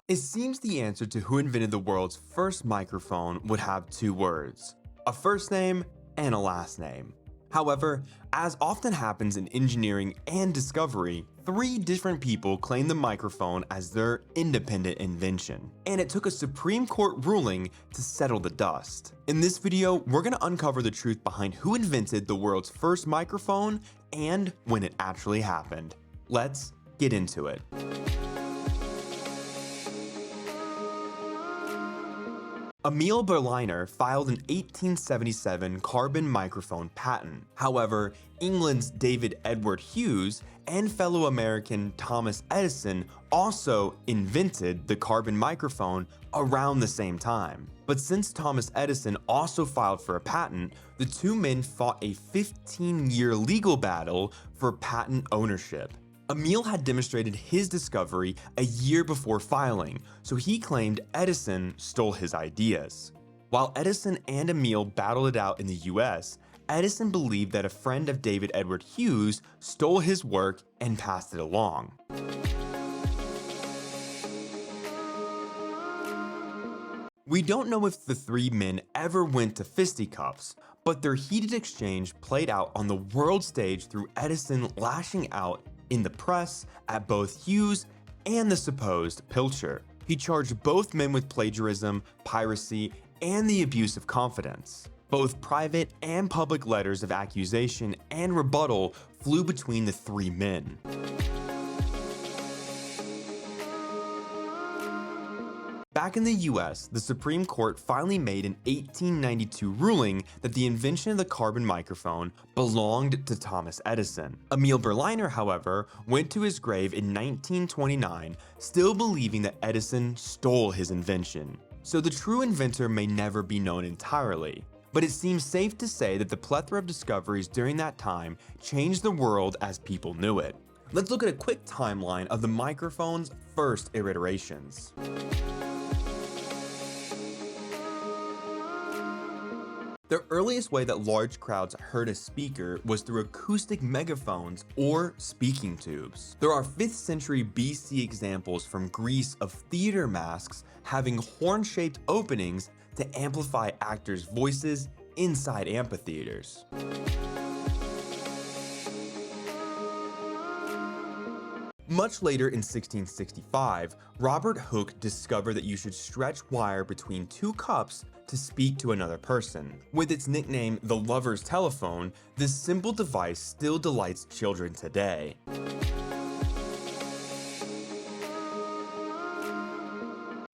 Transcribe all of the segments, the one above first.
It seems the answer to who invented the world's first microphone would have two words, a first name and a last name. However, as often happens in engineering and discovery, three different people claim the microphone as their independent invention, and it took a Supreme Court ruling to settle the dust. In this video, we're going to uncover the truth behind who invented the world's first microphone and when it actually happened. Let's get into it. Emil Berliner filed an 1877 carbon microphone patent. However, England's David Edward Hughes and fellow American Thomas Edison also invented the carbon microphone around the same time. But since Thomas Edison also filed for a patent, the two men fought a 15-year legal battle for patent ownership. Emil had demonstrated his discovery a year before filing, so he claimed Edison stole his ideas. While Edison and Emil battled it out in the US, Edison believed that a friend of David Edward Hughes stole his work and passed it along. We don't know if the three men ever went to fisticuffs, but their heated exchange played out on the world stage through Edison lashing out in the press at both Hughes and the supposed pilcher. He charged both men with plagiarism, piracy, and the abuse of confidence. Both private and public letters of accusation and rebuttal flew between the three men. Back in the US, the Supreme Court finally made an 1892 ruling that the invention of the carbon microphone belonged to Thomas Edison. Emil Berliner, however, went to his grave in 1929, still believing that Edison stole his invention. So the true inventor may never be known entirely. But it seems safe to say that the plethora of discoveries during that time changed the world as people knew it. Let's look at a quick timeline of the microphone's first iterations. The earliest way that large crowds heard a speaker was through acoustic megaphones or speaking tubes. There are 5th century BC examples from Greece of theater masks having horn-shaped openings to amplify actors' voices inside amphitheaters. Much later in 1665, Robert Hooke discovered that you should stretch wire between two cups to speak to another person. With its nickname the lover's telephone, this simple device still delights children today.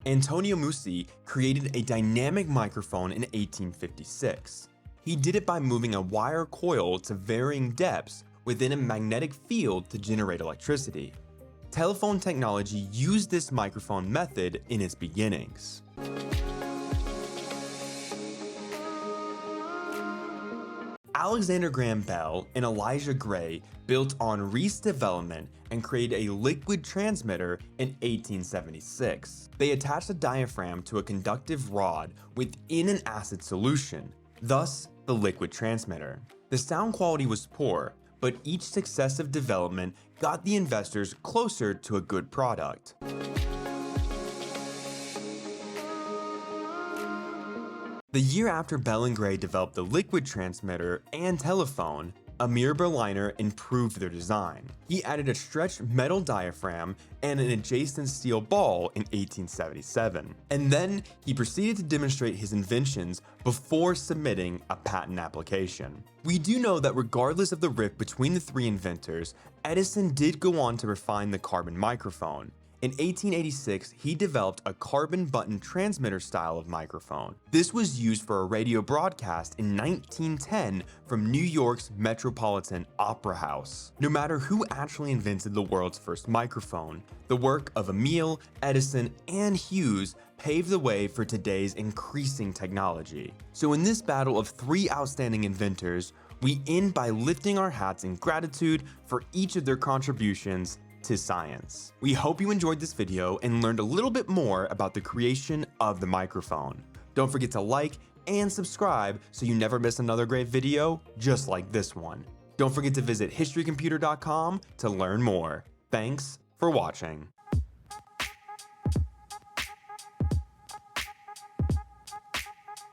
Antonio Musi created a dynamic microphone in 1856. He did it by moving a wire coil to varying depths within a magnetic field to generate electricity. Telephone technology used this microphone method in its beginnings. Alexander Graham Bell and Elijah Gray built on Reese development and created a liquid transmitter in 1876. They attached a diaphragm to a conductive rod within an acid solution, thus the liquid transmitter. The sound quality was poor, but each successive development got the investors closer to a good product. The year after Bell and Gray developed the liquid transmitter and telephone, Emil Berliner improved their design. He added a stretched metal diaphragm and an adjacent steel ball in 1877. And then he proceeded to demonstrate his inventions before submitting a patent application. We do know that regardless of the rift between the three inventors, Edison did go on to refine the carbon microphone. In 1886, he developed a carbon button transmitter style of microphone. This was used for a radio broadcast in 1910 from New York's Metropolitan Opera House. No matter who actually invented the world's first microphone, the work of Emil, Edison, and Hughes paved the way for today's increasing technology. So in this battle of three outstanding inventors, we end by lifting our hats in gratitude for each of their contributions to science. We hope you enjoyed this video and learned a little bit more about the creation of the microphone. Don't forget to like and subscribe so you never miss another great video just like this one. Don't forget to visit historycomputer.com to learn more. Thanks for watching.